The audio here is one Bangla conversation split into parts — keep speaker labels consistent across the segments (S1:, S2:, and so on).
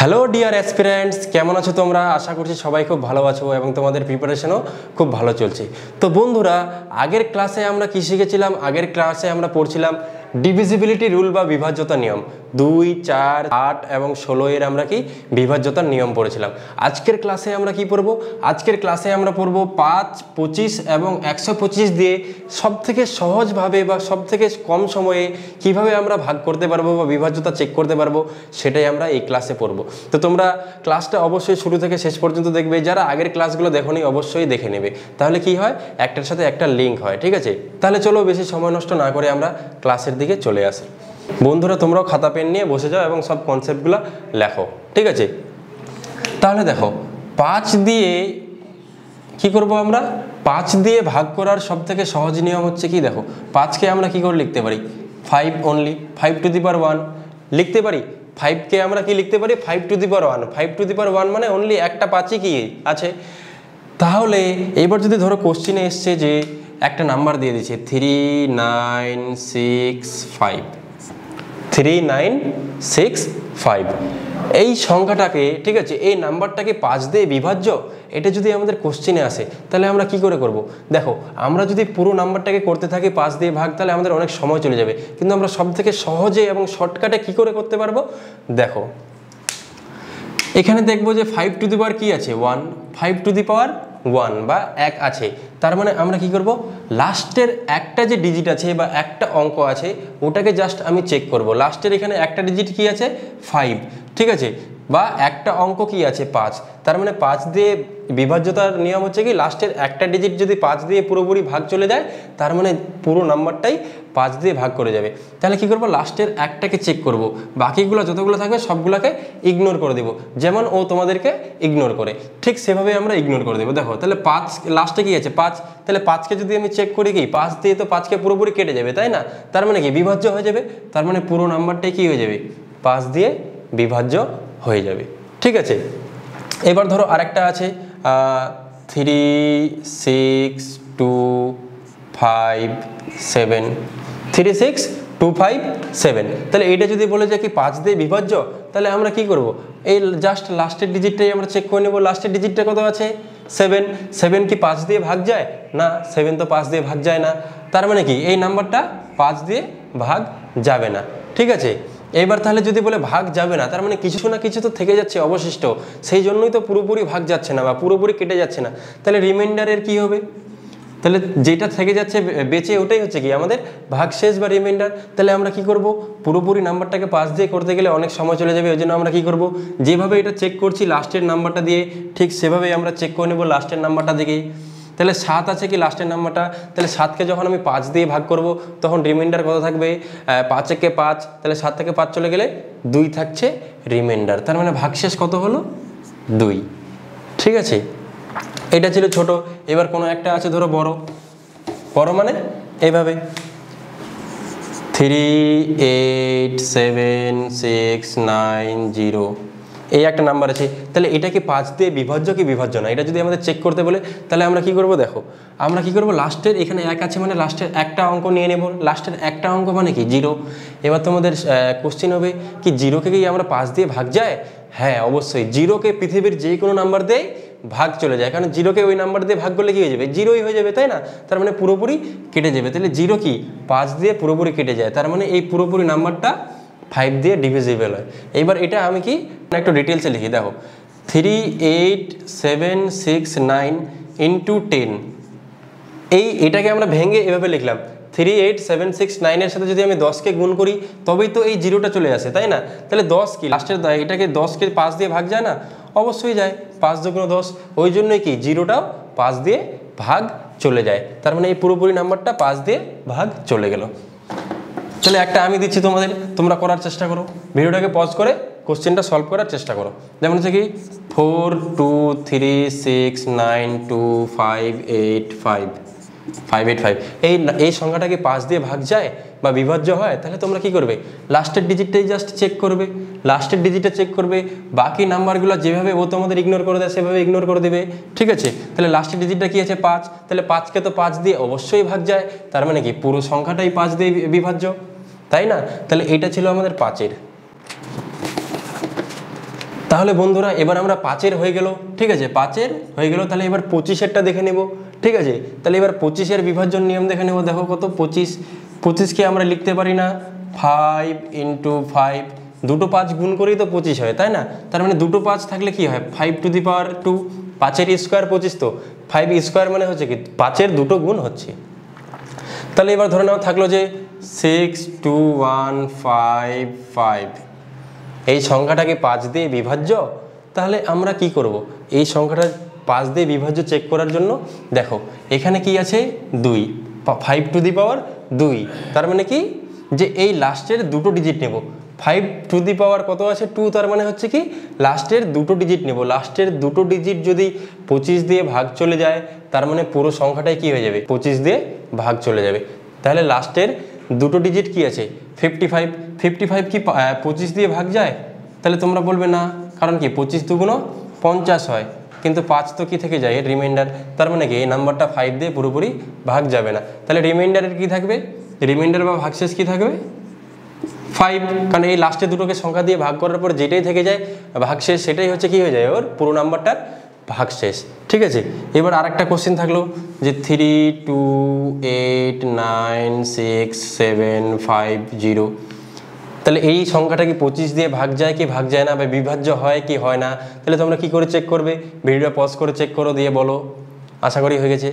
S1: হ্যালো ডিয়ার অ্যাসপিরেন্টস, কেমন আছো তোমরা? আশা করছি সবাই খুব ভালো আছো এবং তোমাদের প্রিপারেশনও খুব ভালো চলছে। তো বন্ধুরা, আগের ক্লাসে আমরা কি শিখেছিলাম? আগের ক্লাসে আমরা পড়ছিলাম ডিভিজিবিলিটি রুল বা বিভাজ্যতা নিয়ম। 2, 4, 8 এবং 16 এর আমরা কি বিভাজ্যতার নিয়ম পড়েছিলাম। আজকের ক্লাসে আমরা কি পড়ব? আজকের ক্লাসে আমরা পড়ব 5, 25 এবং 125 দিয়ে সবথেকে সহজভাবে বা সবথেকে কম সময়ে কিভাবে আমরা ভাগ করতে পারবো বা বিভাজ্যতা চেক করতে পারবো, সেটাই আমরা এই ক্লাসে পড়ব। তো তোমরা ক্লাসটা অবশ্যই শুরু থেকে শেষ পর্যন্ত দেখবে। যারা আগের ক্লাসগুলো দেখোনি অবশ্যই দেখে নেবে, তাহলে কি হয়, একটার সাথে একটা লিঙ্ক হয়। ঠিক আছে, তাহলে চলো বেশি সময় নষ্ট না করে আমরা ক্লাসের দিকে চলে আসি। বন্ধুরা, তোমরাও খাতা পেন নিয়ে বসে যাও এবং সব কনসেপ্টগুলো লেখো। ঠিক আছে, তাহলে দেখো 5 দিয়ে কি করব আমরা? 5 দিয়ে ভাগ করার সব থেকে সহজ নিয়ম হচ্ছে কি, দেখো 5কে আমরা কি করে লিখতে পারি? 5 অনলি, 5 টু দি পাওয়ার 1 লিখতে পারি। 5কে আমরা কি লিখতে পারি? 5 to the power 1। 5 to the পাওয়ার 1 মানে অনলি একটা 5ই কি আছে। তাহলে এবার যদি ধরো কোশ্চিনে এসছে যে একটা নাম্বার দিয়ে দিচ্ছে 3965, 3965, এই সংখ্যাটাকে, ঠিক আছে, এই নাম্বারটাকে 5 দিয়ে বিভাজ্য, এটা যদি আমাদের কোশ্চিনে আসে তাহলে আমরা কি করে করব? দেখো, আমরা যদি পুরো নাম্বারটাকে করতে থাকি 5 দিয়ে ভাগ, তাহলে আমাদের অনেক সময় চলে যাবে। কিন্তু আমরা সব থেকে সহজে এবং শর্টকাটে কি করে করতে পারবো? দেখো, এখানে দেখবো যে 5 টু দি পাওয়ার কি আছে? 1। 5 টু দি পাওয়ার 1 বা 1 আছে। তার মানে আমরা কি করব? লাস্টের একটা যে ডিজিট আছে বা একটা অঙ্ক আছে ওটাকে জাস্ট আমি চেক করব। লাস্টের এখানে একটা ডিজিট কি আছে? 5। ঠিক আছে, বা একটা অঙ্ক কি আছে? 5। তার মানে 5 দিয়ে বিভাজ্যতার নিয়ম হচ্ছে কি, লাস্টের একটা ডিজিট যদি 5 দিয়ে পুরোপুরি ভাগ চলে যায়, তার মানে পুরো নাম্বারটাই 5 দিয়ে ভাগ করে যাবে। তাহলে কি করব? লাস্টের একটাকে চেক করব, বাকিগুলো যতগুলো থাকবে সবগুলোকে ইগনোর করে দেব, যেমন ও তোমাদেরকে ইগনোর করে, ঠিক সেভাবে আমরা ইগনোর করে দেবো। দেখো, তাহলে 5 লাস্টে কি আছে? 5। তাহলে 5কে যদি আমি চেক করি, কি 5 দিয়ে তো 5কে পুরোপুরি কেটে যাবে, তাই না? তার মানে কি বিভাজ্য হয়ে যাবে। তার মানে পুরো নাম্বারটাই কি হয়ে যাবে? 5 দিয়ে বিভাজ্য হয়ে যাবে। ঠিক আছে, এবার ধরো আরেকটা আছে 3627, 36257। তাহলে এইটা যদি বলে যে কি 5 দিয়ে বিভাজ্য, তাহলে আমরা কি করব? এই জাস্ট লাস্টের ডিজিটটাই আমরা চেক করে নেব। লাস্টের ডিজিটটা কত আছে? 7। 7 কি 5 দিয়ে ভাগ যায়? না, 7 তো 5 দিয়ে ভাগ যায় না। তার মানে কি এই নাম্বারটা 5 দিয়ে ভাগ যাবে না। ঠিক আছে, এবার তাহলে যদি বলে ভাগ যাবে না, তার মানে কিছু না কিছু তো থেকে যাচ্ছে অবশিষ্ট, সেই জন্যই তো পুরোপুরি ভাগ যাচ্ছে না বা পুরোপুরি কেটে যাচ্ছে না। তাহলে রিমাইন্ডারের কি হবে? তাহলে যেটা থেকে যাচ্ছে বেঁচে, ওটাই হচ্ছে কি আমাদের ভাগশেষ বা রিমাইন্ডার। তাহলে আমরা কি করব? পুরোপুরি নাম্বারটাকে 5 দিয়ে করতে গেলে অনেক সময় চলে যাবে। ওই জন্য আমরা কি করব? যেভাবে এটা চেক করছি লাস্টের নাম্বারটা দিয়ে, ঠিক সেভাবেই আমরা চেক করে নেব লাস্টের নাম্বারটা দিকে। তাহলে 7 আছে কি লাস্টের নাম্বারটা? তাহলে 7কে যখন আমি 5 দিয়ে ভাগ করব, তখন রিমাইন্ডার কত থাকবে? 5 একে 5, তাহলে 7 থেকে 5 চলে গেলে 2 থাকছে রিমাইন্ডার। তার মানে ভাগশেষ কত হলো? 2। ঠিক আছে, এটা ছিল ছোট। এবার কোনো একটা আছে ধরো বড়। বড় মানে এইভাবে 387690, এই একটা নাম্বার আছে। তাহলে এটা কি 5 দিয়ে বিভাজ্য কি বিভাজ্য না, এটা যদি আমাদের চেক করতে বলে, তাহলে আমরা কি করব? দেখো, আমরা কি করব? লাস্টের এখানে 1 আছে মানে লাস্টের একটা অঙ্ক নিয়ে নেব। লাস্টের একটা অঙ্ক মানে কি? 0। এবার তোমাদের কোশ্চিন হবে কি 0কে কি আমরা 5 দিয়ে ভাগ যায়? হ্যাঁ, অবশ্যই। 0কে পৃথিবীর যে কোনো নাম্বার দিয়ে ভাগ চলে যায়, কারণ 0কে ওই নাম্বার দিয়ে ভাগ করলে কি হয়ে যাবে? 0ই হয়ে যাবে, তাই না? তার মানে পুরোপুরি কেটে যাবে। তাহলে 0 কি 5 দিয়ে পুরোপুরি কেটে যায়, তার মানে এই পুরোপুরি নাম্বারটা 5 দিয়ে ডিভিজিবল হয়। এইবার এটা আমি কি একটু ডিটেলসে লিখি। দেখো, 38769 ইন্টু 10, এটাকে আমরা ভেঙে এভাবে লিখলাম। 38769 এর সাথে যদি আমি 10কে গুণ করি, তবেই তো এই 0টা চলে আসে, তাই না? তাহলে 10 কি লাস্টের এটাকে 10কে 5 দিয়ে ভাগ যায় না? অবশ্যই যায়। 5 দুগুণ 10, ওই জন্যই কি 0টাও 5 দিয়ে ভাগ চলে যায়। তার মানে এই পুরোপুরি নাম্বারটা 5 দিয়ে ভাগ চলে গেল। তাহলে একটা আমি দিচ্ছি তোমাদের, তোমরা করার চেষ্টা করো। ভিডিওটাকে পজ করে কোশ্চেনটা সলভ করার চেষ্টা করো। যেমন হচ্ছে কি 423692585585, এই সংখ্যাটাকে 5 দিয়ে ভাগ যায় বা বিভাজ্য হয়, তাহলে তোমরা কি করবে? লাস্টের ডিজিটটাই জাস্ট চেক করবে। লাস্টের ডিজিটটা চেক করবে, বাকি নাম্বারগুলো যেভাবে ও তোমাদের ইগনোর করে দেয় সেভাবে ইগনোর করে দেবে। ঠিক আছে, তাহলে লাস্টের ডিজিটটা কি আছে? 5। তাহলে 5কে তো 5 দিয়ে অবশ্যই ভাগ যায়, তার মানে কি পুরো সংখ্যাটাই 5 দিয়ে বিভাজ্য, তাই না? তাহলে এটা ছিল আমাদের 5-এর। তাহলে বন্ধুরা এবার আমরা 5-এর হয়ে গেল, ঠিক আছে, 5-এর হয়ে গেল। তাহলে এবার 25-এরটা দেখে নেব, ঠিক আছে। তাহলে এবার 25-এর বিভাজন নিয়ম দেখে নেব। দেখো কত 25কে আমরা লিখতে পারি না 5 × 5, দুটো 5 গুণ করেই তো 25 হয়, তাই না? তার মানে দুটো 5 থাকলে কি হয় 5 টু দি পাওয়ার 2, 5-এর স্কোয়ার 25, তো 5 স্কোয়ার মানে হচ্ছে কি 5-এর দুটো গুণ হচ্ছে। তাহলে এবার ধরে নাও থাকলো যে 62155, এই সংখ্যাটাকে 5 দিয়ে বিভাজ্য। তাহলে আমরা কি করব, এই সংখ্যাটা 5 দিয়ে বিভাজ্য চেক করার জন্য দেখো এখানে কি আছে 2, 5 টু দি পাওয়ার 2, তার মানে কি যে এই লাস্টের দুটো ডিজিট নেব। 5 টু দি পাওয়ার কত আছে 2, তার মানে হচ্ছে কি লাস্টের দুটো ডিজিট নেব। লাস্টের দুটো ডিজিট যদি 25 দিয়ে ভাগ চলে যায়, তার মানে পুরো সংখ্যাটাই কি হয়ে যাবে 25 দিয়ে ভাগ চলে যাবে। তাহলে লাস্টের দুটো ডিজিট কি আছে 55, 55 কি 25 দিয়ে ভাগ যায়? তাহলে তোমরা বলবে না, কারণ কি 25 দুগুণ 50 হয়, কিন্তু 5 তো কি থেকে যায় এর রিমাইন্ডার, তার মানে কি এই নাম্বারটা 5 দিয়ে পুরোপুরি ভাগ যাবে না। তাহলে রিমাইন্ডারের কি থাকবে, রিমাইন্ডার বা ভাগশেষ কি থাকবে 5, কারণ এই লাস্টে দুটোকে সংখ্যা দিয়ে ভাগ করার পর যেটাই থেকে যায় ভাগশেষ, সেটাই হচ্ছে কি হয়ে যায় ওর পুরো নাম্বারটার ভাগশেষ, ঠিক আছে। এবার আরেকটা কোশ্চেন থাকলো যে 3289675 তাহলে এই সংখ্যাটা কি 25 দিয়ে ভাগ যায় কি ভাগ যায় না, বা বিভাজ্য হয় কি হয় না? তাহলে তোমরা কি করে চেক করবে, ভিডিওটা পজ করে চেক করো, দিয়ে বলো। আশা করি হয়ে গেছে।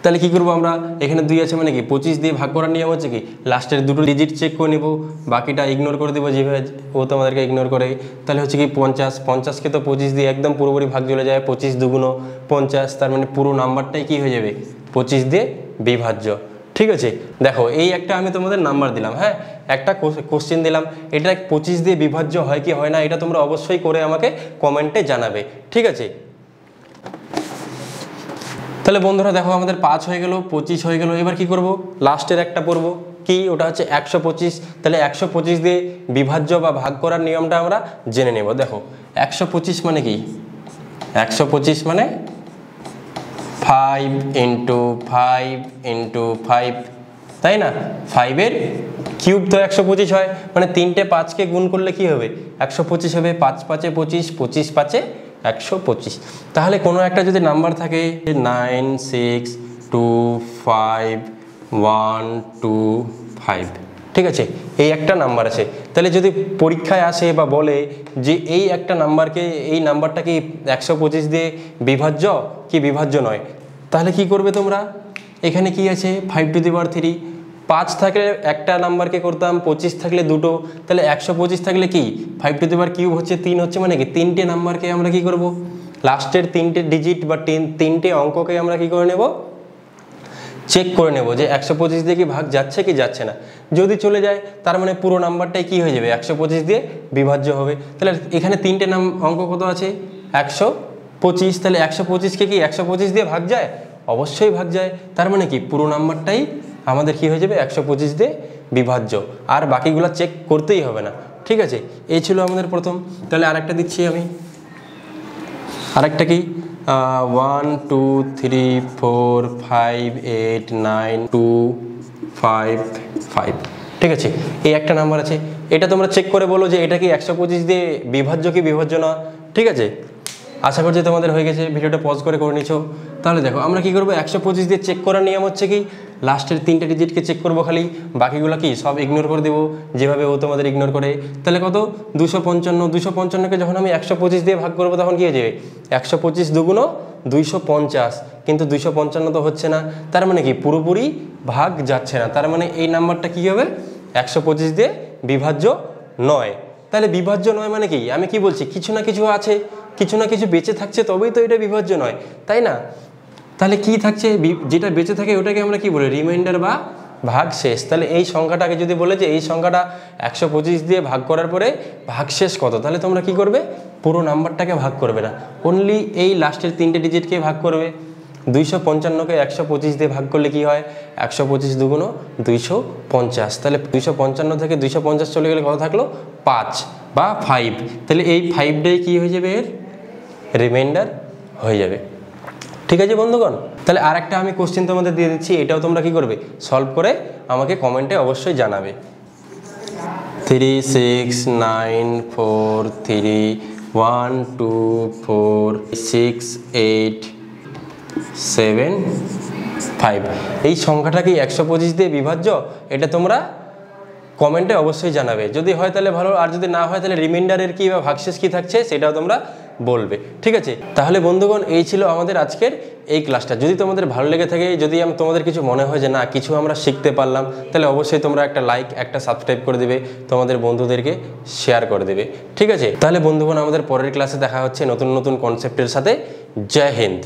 S1: তাহলে কি করবো আমরা, এখানে 2 আছে মানে কি 25 দিয়ে ভাগ করার নিয়ম হচ্ছে কি লাস্টের দুটো ডিজিট চেক করে নিব, বাকিটা ইগনোর করে দেবো যেভাবে ও তোমাদেরকে ইগনোর করে। তাহলে হচ্ছে কি 50কে তো 25 দিয়ে একদম পুরোপুরি ভাগ চলে যায়, 25 দুগুণ 50, তার মানে পুরো নাম্বারটাই কি হয়ে যাবে 25 দিয়ে বিভাজ্য, ঠিক আছে। দেখো এই একটা আমি তোমাদের নাম্বার দিলাম, হ্যাঁ একটা কোশ্চেন দিলাম, এটা 25 দিয়ে বিভাজ্য হয় কি হয় না, এটা তোমরা অবশ্যই করে আমাকে কমেন্টে জানাবে, ঠিক আছে। তাহলে বন্ধুরা দেখো আমাদের 5 হয়ে গেল, 25 হয়ে গেল। এবার কি করব, লাস্টের একটা পড়বো কি, ওটা হচ্ছে 125। তাহলে 125 দিয়ে বিভাজ্য বা ভাগ করার নিয়মটা আমরা জেনে নেব। দেখো 125 মানে কি, 125 মানে 5 × 5 × 5, তাই না? 5-এর কিউব তো 125 হয়, মানে 3টে 5কে গুণ করলে কি হবে 125 হবে। 5 × 5 = 25, 25 × 5 = 125। তাহলে কোনো একটা যদি নাম্বার থাকে 9625125, ঠিক আছে, এই একটা নাম্বার আছে। তাহলে যদি পরীক্ষায় আসে বা বলে যে এই একটা নাম্বারকে, এই নাম্বারটা কি 125 দিয়ে বিভাজ্য কি বিভাজ্য নয়, তাহলে কি করবে তোমরা, এখানে কি আছে 5 টু দি পাওয়ার 3, 5 থাকলে একটা নাম্বারকে করতাম, 25 থাকলে দুটো, তাহলে 125 থাকলে কি 5 টু দি পাওয়ার কিউব হচ্ছে 3 হচ্ছে, মানে কি 3টে নাম্বারকে আমরা কি করব, লাস্টের 3টে ডিজিট বা 3টে অঙ্ককে আমরা কি করে নেব, চেক করে নেব যে 125 দিয়ে কি ভাগ যাচ্ছে কি যাচ্ছে না। যদি চলে যায় তার মানে পুরো নাম্বারটাই কি হয়ে যাবে 125 দিয়ে বিভাজ্য হবে। তাহলে এখানে 3টে অঙ্ক কত আছে 125, তাহলে 125কে কি 125 দিয়ে ভাগ যায়, অবশ্যই ভাগ যায়। তার মানে কি পুরো নাম্বারটাই আমাদের কি হয়ে যাবে 125 দিয়ে বিভাজ্য, আর বাকিগুলো চেক করতেই হবে না, ঠিক আছে। এই ছিল আমাদের প্রথম। তাহলে আরেকটা দিচ্ছি আমি, আরেকটা কি 1 2 3 4 5 8 9 2 5 5, ঠিক আছে। এই একটা নাম্বার আছে, এটা তোমরা চেক করে বলো যে এটা কি 125 দিয়ে বিভাজ্য কি বিভাজ্য না, ঠিক আছে। আশা করছি তোমাদের হয়ে গেছে, ভিডিওটা পজ করে নিছো। তাহলে দেখো আমরা কি করবো, 125 দিয়ে চেক করার নিয়ম হচ্ছে কি লাস্টের 3টে ডিজিটকে চেক করবো খালি, বাকিগুলো কি সব ইগনোর করে দেবো যেভাবে ও তোমাদের ইগনোর করে। তাহলে কত 255, 255কে যখন আমি 125 দিয়ে ভাগ করবো তখন কি হয়ে যাবে 125 দুগুণ 250, কিন্তু 255 তো হচ্ছে না, তার মানে কি পুরোপুরি ভাগ যাচ্ছে না, তার মানে এই নাম্বারটা কি হবে 125 দিয়ে বিভাজ্য নয়। তাহলে বিভাজ্য নয় মানে কি, আমি কি বলছি কিছু না কিছু আছে, কিছু না কিছু বেঁচে থাকছে, তবেই তো এটা বিভাজ্য নয়, তাই না? তাহলে কি থাকছে, যেটা বেঁচে থাকে ওটাকে আমরা কি বলি রিমাইন্ডার বা ভাগশেষ। তাহলে এই সংখ্যাটাকে যদি বলে যে এই সংখ্যাটা 125 দিয়ে ভাগ করার পরে ভাগশেষ কত, তাহলে তোমরা কি করবে পুরো নাম্বারটাকে ভাগ করবে না, অনলি এই লাস্টের 3টে ডিজিটকে ভাগ করবে। 255কে 125 দিয়ে ভাগ করলে কি হয় 125 দুগুণ 250, তাহলে 255 থেকে 250 চলে গেলে কত থাকলো 5 বা 5, তাহলে এই 5টাই কি হয়ে যাবে এর রিমাইন্ডার হয়ে যাবে, ঠিক আছে বন্ধুগণ। তাহলে আরেকটা আমি কোশ্চেন তোমাদের দিয়ে দিচ্ছি, এটাও তোমরা কি করবে সলভ করে আমাকে কমেন্টে অবশ্যই জানাবে। 3 6 9 4 3 1 2 4 6 8 7 5 এই সংখ্যাটা কি 125 দিয়ে বিভাজ্য? এটা তোমরা কমেন্টে অবশ্যই জানাবে। যদি হয় তাহলে ভালো, আর যদি না হয় তাহলে রিমাইন্ডারের কি বা ভাগশেষ কি থাকছে সেটাও তোমরা বলবে। ঠিক আছে, তাহলে বন্ধুগণ এই ছিল আমাদের আজকের এই ক্লাসটা। যদি তোমাদের ভালো লেগে থাকে, যদি তোমাদের কিছু মনে হয় যে না কিছু আমরা শিখতে পারলাম, তাহলে অবশ্যই তোমরা একটা লাইক, একটা সাবস্ক্রাইব করে দেবে, তোমাদের বন্ধুদেরকে শেয়ার করে দেবে। ঠিক আছে, তাহলে বন্ধুগণ আমাদের পরের ক্লাসে দেখা হচ্ছে নতুন নতুন কনসেপ্টের সাথে। জয় হিন্দ।